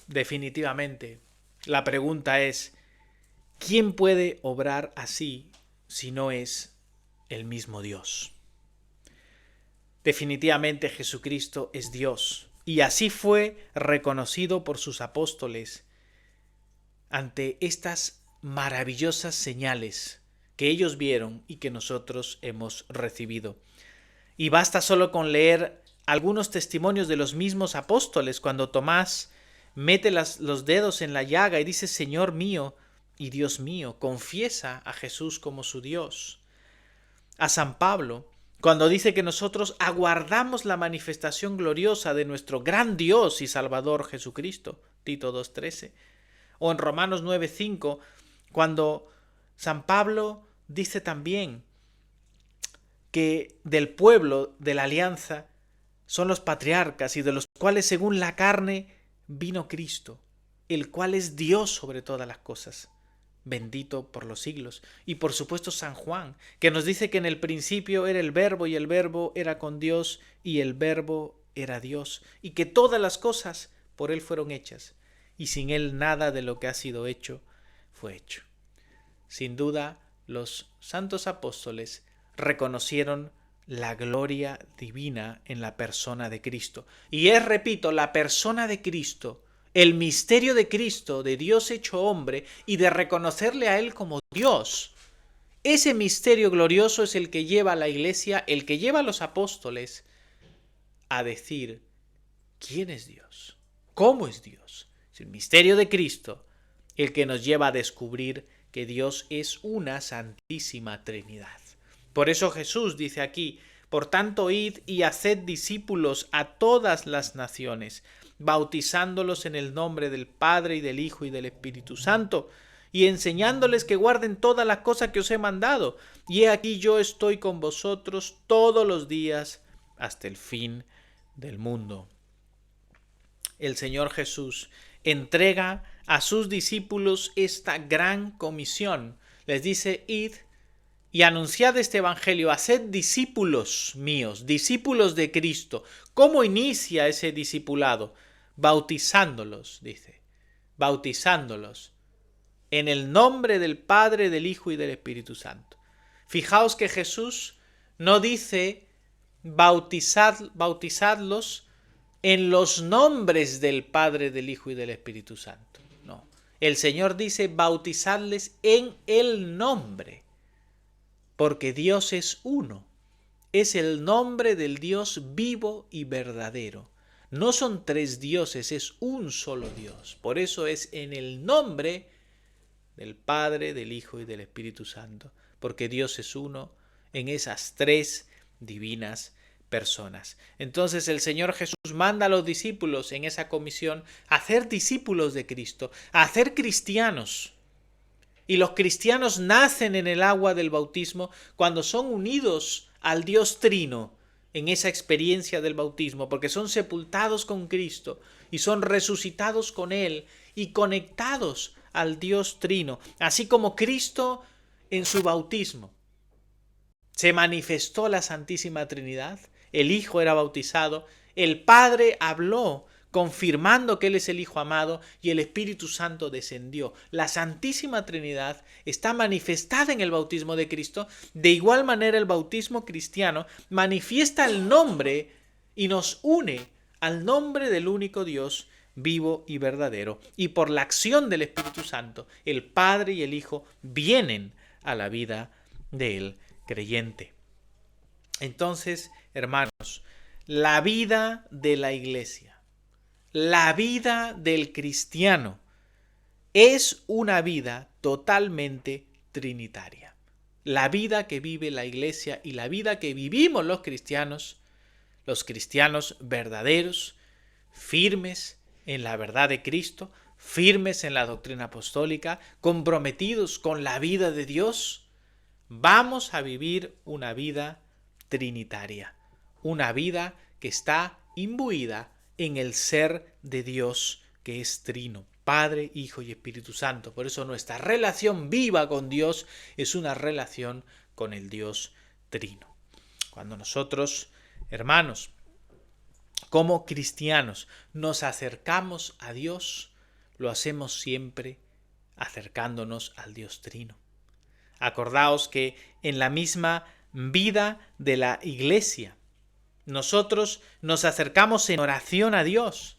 definitivamente, la pregunta es, ¿quién puede obrar así si no es el mismo Dios? Definitivamente Jesucristo es Dios, y así fue reconocido por sus apóstoles ante estas maravillosas señales que ellos vieron y que nosotros hemos recibido. Y basta solo con leer algunos testimonios de los mismos apóstoles cuando Tomás mete los dedos en la llaga y dice Señor mío y Dios mío, confiesa a Jesús como su Dios. A San Pablo, cuando dice que nosotros aguardamos la manifestación gloriosa de nuestro gran Dios y Salvador Jesucristo, Tito 2:13. O en Romanos 9:5, cuando San Pablo dice también que del pueblo de la alianza son los patriarcas y de los cuales según la carne vino Cristo, el cual es Dios sobre todas las cosas, bendito por los siglos. Y por supuesto San Juan, que nos dice que en el principio era el Verbo y el Verbo era con Dios y el Verbo era Dios, y que todas las cosas por él fueron hechas, y sin él nada de lo que ha sido hecho fue hecho. Sin duda, los santos apóstoles reconocieron la gloria divina en la persona de Cristo. Y es, repito, la persona de Cristo, el misterio de Cristo, de Dios hecho hombre, y de reconocerle a Él como Dios. Ese misterio glorioso es el que lleva a la Iglesia, el que lleva a los apóstoles a decir ¿quién es Dios? ¿Cómo es Dios? Es el misterio de Cristo el que nos lleva a descubrir que Dios es una santísima Trinidad. Por eso Jesús dice aquí, por tanto id y haced discípulos a todas las naciones, bautizándolos en el nombre del Padre y del Hijo y del Espíritu Santo, y enseñándoles que guarden todas las cosas que os he mandado. Y he aquí yo estoy con vosotros todos los días hasta el fin del mundo. El Señor Jesús entrega a sus discípulos esta gran comisión. Les dice, id y anunciad este evangelio, haced discípulos míos, discípulos de Cristo. ¿Cómo inicia ese discipulado? Bautizándolos, dice, bautizándolos en el nombre del Padre, del Hijo y del Espíritu Santo. Fijaos que Jesús no dice bautizadlos en los nombres del Padre, del Hijo y del Espíritu Santo. No. El Señor dice bautizadles en el nombre, porque Dios es uno. Es el nombre del Dios vivo y verdadero. No son tres dioses, es un solo Dios. Por eso es en el nombre del Padre, del Hijo y del Espíritu Santo, porque Dios es uno en esas tres divinas personas. Entonces el Señor Jesús manda a los discípulos en esa comisión a hacer discípulos de Cristo, a hacer cristianos. Y los cristianos nacen en el agua del bautismo cuando son unidos al Dios Trino en esa experiencia del bautismo, porque son sepultados con Cristo y son resucitados con Él y conectados al Dios Trino, así como Cristo en su bautismo se manifestó la Santísima Trinidad, el Hijo era bautizado, el Padre habló confirmando que Él es el Hijo amado y el Espíritu Santo descendió. La Santísima Trinidad está manifestada en el bautismo de Cristo. De igual manera el bautismo cristiano manifiesta el nombre y nos une al nombre del único Dios vivo y verdadero. Y por la acción del Espíritu Santo, el Padre y el Hijo vienen a la vida del creyente. Entonces, hermanos, la vida de la Iglesia, la vida del cristiano, es una vida totalmente trinitaria. La vida que vive la Iglesia y la vida que vivimos los cristianos verdaderos, firmes en la verdad de Cristo, firmes en la doctrina apostólica, comprometidos con la vida de Dios, vamos a vivir una vida trinitaria, una vida que está imbuida en el ser de Dios que es trino, Padre, Hijo y Espíritu Santo. Por eso nuestra relación viva con Dios es una relación con el Dios trino. Cuando nosotros, hermanos, como cristianos, nos acercamos a Dios, lo hacemos siempre acercándonos al Dios Trino. Acordaos que en la misma vida de la Iglesia, nosotros nos acercamos en oración a Dios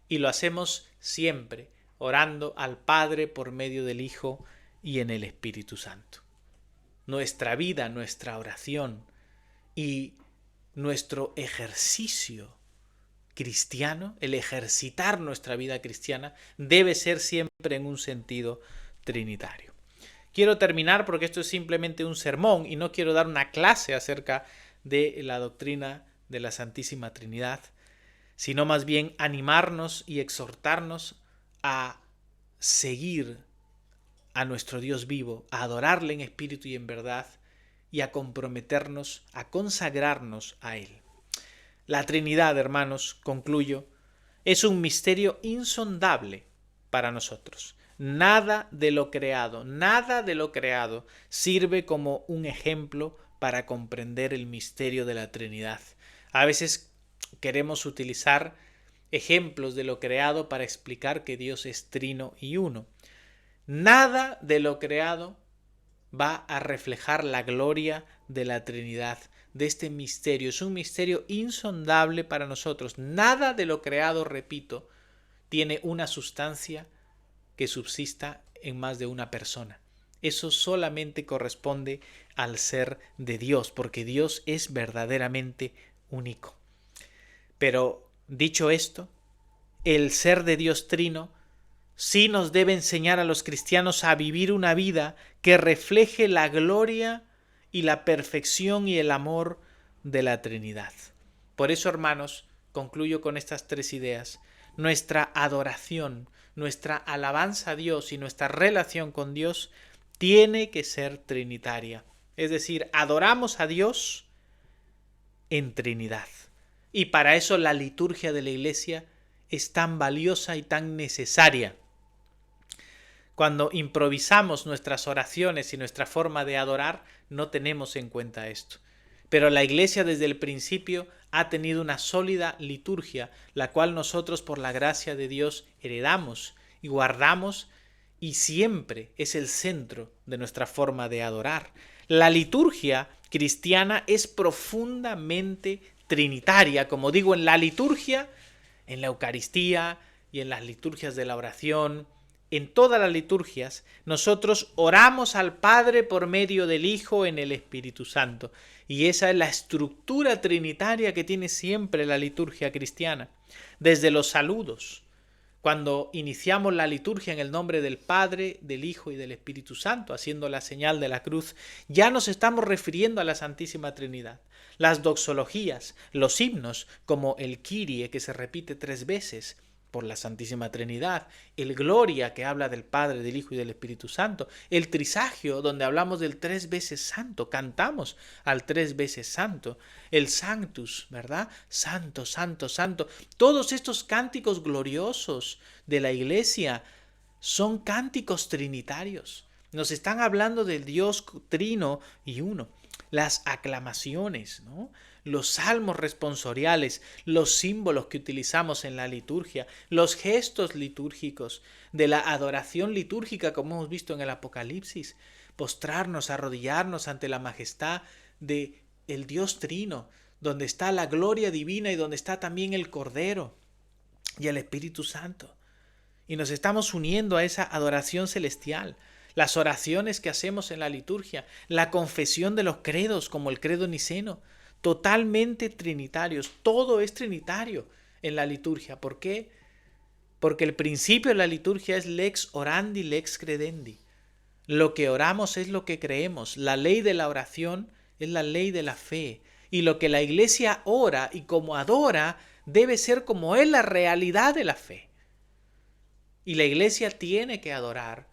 y lo hacemos siempre orando al Padre por medio del Hijo y en el Espíritu Santo. Nuestra vida, nuestra oración y nuestro ejercicio cristiano, el ejercitar nuestra vida cristiana, debe ser siempre en un sentido trinitario. Quiero terminar porque esto es simplemente un sermón y no quiero dar una clase acerca de la doctrina de la Santísima Trinidad, sino más bien animarnos y exhortarnos a seguir a nuestro Dios vivo, a adorarle en espíritu y en verdad y a comprometernos, a consagrarnos a Él. La Trinidad, hermanos, concluyo, es un misterio insondable para nosotros. Nada de lo creado sirve como un ejemplo para comprender el misterio de la Trinidad. A veces queremos utilizar ejemplos de lo creado para explicar que Dios es trino y uno. Nada de lo creado va a reflejar la gloria de la Trinidad, de este misterio. Es un misterio insondable para nosotros. Nada de lo creado, repito, tiene una sustancia que subsista en más de una persona. Eso solamente corresponde al ser de Dios, porque Dios es verdaderamente único. Pero, dicho esto, el ser de Dios trino sí nos debe enseñar a los cristianos a vivir una vida que refleje la gloria y la perfección y el amor de la Trinidad. Por eso, hermanos, concluyo con estas tres ideas. Nuestra adoración, nuestra alabanza a Dios y nuestra relación con Dios tiene que ser trinitaria. Es decir, adoramos a Dios en Trinidad. Y para eso la liturgia de la Iglesia es tan valiosa y tan necesaria. Cuando improvisamos nuestras oraciones y nuestra forma de adorar, no tenemos en cuenta esto. Pero la Iglesia desde el principio ha tenido una sólida liturgia, la cual nosotros por la gracia de Dios heredamos y guardamos y siempre es el centro de nuestra forma de adorar. La liturgia cristiana es profundamente trinitaria, como digo, en la liturgia, en la Eucaristía y en las liturgias de la oración. En todas las liturgias, nosotros oramos al Padre por medio del Hijo en el Espíritu Santo. Y esa es la estructura trinitaria que tiene siempre la liturgia cristiana. Desde los saludos, cuando iniciamos la liturgia en el nombre del Padre, del Hijo y del Espíritu Santo, haciendo la señal de la cruz, ya nos estamos refiriendo a la Santísima Trinidad. Las doxologías, los himnos, como el Kyrie, que se repite 3 veces, por la Santísima Trinidad, el Gloria, que habla del Padre, del Hijo y del Espíritu Santo, el Trisagio, donde hablamos del 3 veces santo, cantamos al 3 veces santo, el Sanctus, ¿verdad? Santo, santo, santo. Todos estos cánticos gloriosos de la Iglesia son cánticos trinitarios. Nos están hablando del Dios trino y uno. Las aclamaciones, ¿no? Los salmos responsoriales, los símbolos que utilizamos en la liturgia, los gestos litúrgicos de la adoración litúrgica, como hemos visto en el Apocalipsis, postrarnos, arrodillarnos ante la majestad de el Dios Trino, donde está la gloria divina y donde está también el Cordero y el Espíritu Santo. Y nos estamos uniendo a esa adoración celestial. Las oraciones que hacemos en la liturgia, la confesión de los credos como el credo niceno, totalmente trinitarios. Todo es trinitario en la liturgia. ¿Por qué? Porque el principio de la liturgia es lex orandi, lex credendi. Lo que oramos es lo que creemos. La ley de la oración es la ley de la fe. Y lo que la Iglesia ora y como adora debe ser como es la realidad de la fe. Y la Iglesia tiene que adorar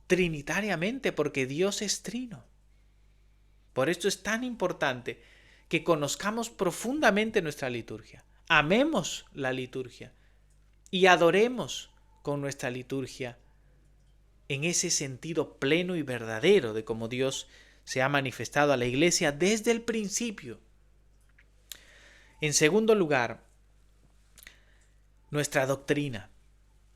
trinitariamente porque Dios es trino. Por esto es tan importante que conozcamos profundamente nuestra liturgia, amemos la liturgia y adoremos con nuestra liturgia en ese sentido pleno y verdadero de cómo Dios se ha manifestado a la Iglesia desde el principio. En segundo lugar, nuestra doctrina.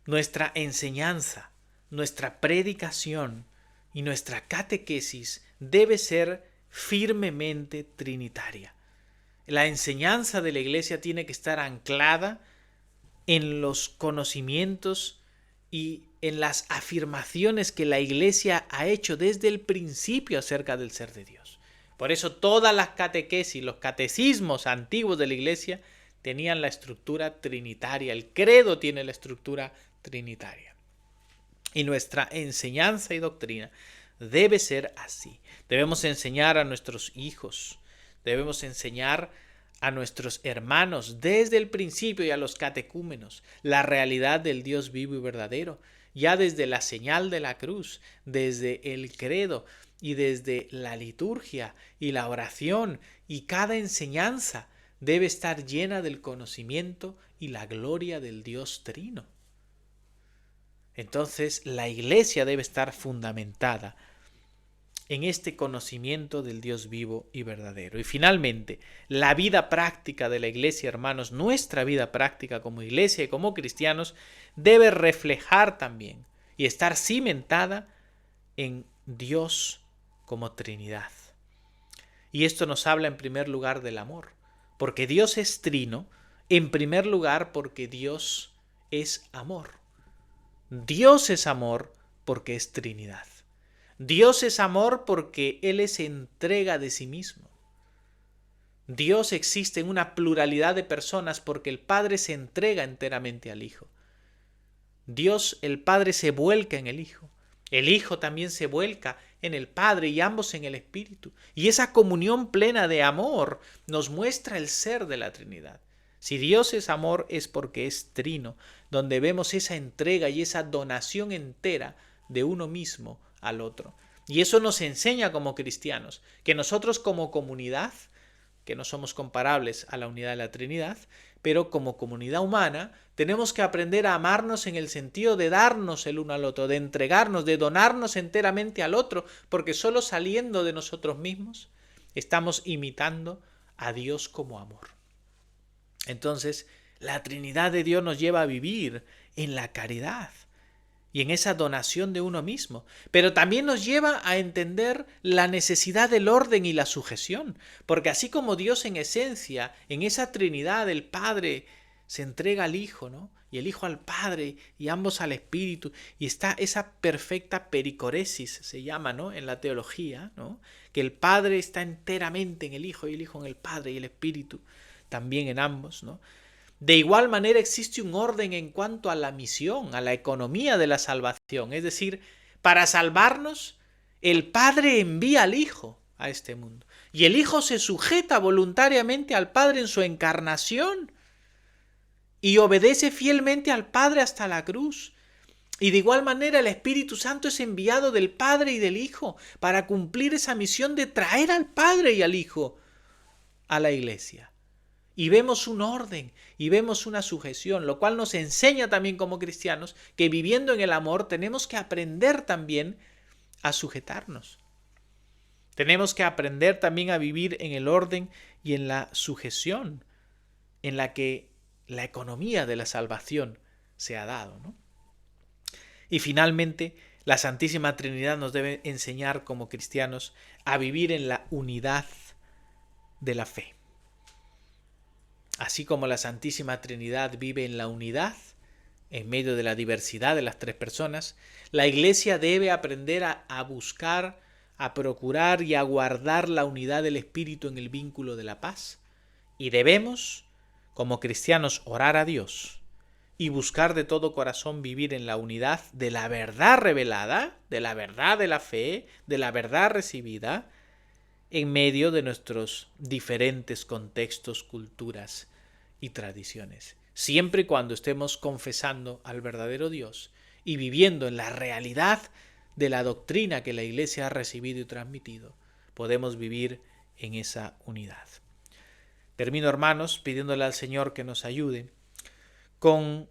Nuestra enseñanza, nuestra predicación y nuestra catequesis debe ser firmemente trinitaria. La enseñanza de la Iglesia tiene que estar anclada en los conocimientos y en las afirmaciones que la Iglesia ha hecho desde el principio acerca del ser de Dios. Por eso todas las catequesis, los catecismos antiguos de la Iglesia tenían la estructura trinitaria. El credo tiene la estructura trinitaria. Y nuestra enseñanza y doctrina debe ser así. Debemos enseñar a nuestros hijos, debemos enseñar a nuestros hermanos desde el principio y a los catecúmenos la realidad del Dios vivo y verdadero, ya desde la señal de la cruz, desde el credo y desde la liturgia y la oración, y cada enseñanza debe estar llena del conocimiento y la gloria del Dios Trino. Entonces, la Iglesia debe estar fundamentada en este conocimiento del Dios vivo y verdadero. Y finalmente, la vida práctica de la Iglesia, hermanos, nuestra vida práctica como Iglesia y como cristianos, debe reflejar también y estar cimentada en Dios como Trinidad. Y esto nos habla en primer lugar del amor, porque Dios es trino, en primer lugar porque Dios es amor. Dios es amor porque es Trinidad. Dios es amor porque Él es entrega de sí mismo. Dios existe en una pluralidad de personas porque el Padre se entrega enteramente al Hijo. Dios, el Padre, se vuelca en el Hijo. El Hijo también se vuelca en el Padre y ambos en el Espíritu. Y esa comunión plena de amor nos muestra el ser de la Trinidad. Si Dios es amor es porque es trino, donde vemos esa entrega y esa donación entera de uno mismo al otro. Y eso nos enseña como cristianos, que nosotros como comunidad, que no somos comparables a la unidad de la Trinidad, pero como comunidad humana tenemos que aprender a amarnos en el sentido de darnos el uno al otro, de entregarnos, de donarnos enteramente al otro, porque solo saliendo de nosotros mismos estamos imitando a Dios como amor. Entonces, la Trinidad de Dios nos lleva a vivir en la caridad y en esa donación de uno mismo, pero también nos lleva a entender la necesidad del orden y la sujeción, porque así como Dios en esencia, en esa Trinidad, el Padre se entrega al Hijo, ¿no? Y el Hijo al Padre y ambos al Espíritu, y está esa perfecta pericoresis, se llama, ¿no? En la teología, ¿no? Que el Padre está enteramente en el Hijo y el Hijo en el Padre y el Espíritu también en ambos, ¿no? De igual manera existe un orden en cuanto a la misión, a la economía de la salvación. Es decir, para salvarnos, el Padre envía al Hijo a este mundo. Y el Hijo se sujeta voluntariamente al Padre en su encarnación y obedece fielmente al Padre hasta la cruz. Y de igual manera el Espíritu Santo es enviado del Padre y del Hijo para cumplir esa misión de traer al Padre y al Hijo a la Iglesia. Y vemos un orden y vemos una sujeción, lo cual nos enseña también como cristianos que viviendo en el amor tenemos que aprender también a sujetarnos. Tenemos que aprender también a vivir en el orden y en la sujeción en la que la economía de la salvación se ha dado, ¿no? Y finalmente, la Santísima Trinidad nos debe enseñar como cristianos a vivir en la unidad de la fe. Así como la Santísima Trinidad vive en la unidad, en medio de la diversidad de las tres personas, la Iglesia debe aprender a buscar, a procurar y a guardar la unidad del Espíritu en el vínculo de la paz. Y debemos, como cristianos, orar a Dios y buscar de todo corazón vivir en la unidad de la verdad revelada, de la verdad de la fe, de la verdad recibida, en medio de nuestros diferentes contextos, culturas y tradiciones, siempre y cuando estemos confesando al verdadero Dios y viviendo en la realidad de la doctrina que la Iglesia ha recibido y transmitido, podemos vivir en esa unidad. Termino, hermanos, pidiéndole al Señor que nos ayude con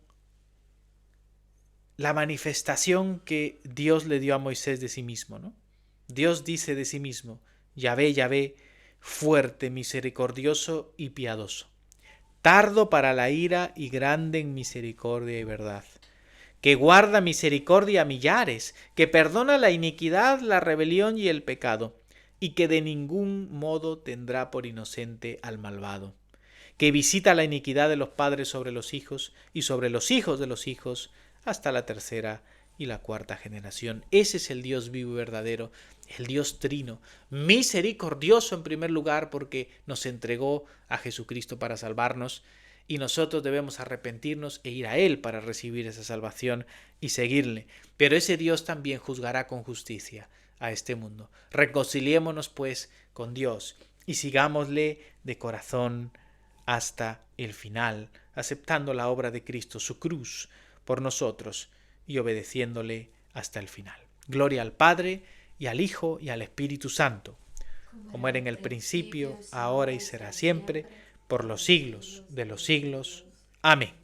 la manifestación que Dios le dio a Moisés de sí mismo, ¿no? Dios dice de sí mismo: Yahvé, Yahvé, fuerte, misericordioso y piadoso, tardo para la ira y grande en misericordia y verdad, que guarda misericordia a millares, que perdona la iniquidad, la rebelión y el pecado, y que de ningún modo tendrá por inocente al malvado, que visita la iniquidad de los padres sobre los hijos y sobre los hijos de los hijos hasta la tercera y la cuarta generación. Ese es el Dios vivo y verdadero, el Dios trino, misericordioso en primer lugar porque nos entregó a Jesucristo para salvarnos, y nosotros debemos arrepentirnos e ir a Él para recibir esa salvación y seguirle. Pero ese Dios también juzgará con justicia a este mundo. Reconciliémonos pues con Dios y sigámosle de corazón hasta el final, aceptando la obra de Cristo, su cruz, por nosotros y obedeciéndole hasta el final. Gloria al Padre, y al Hijo, y al Espíritu Santo, como era en el principio, ahora y será siempre, por los siglos de los siglos. Amén.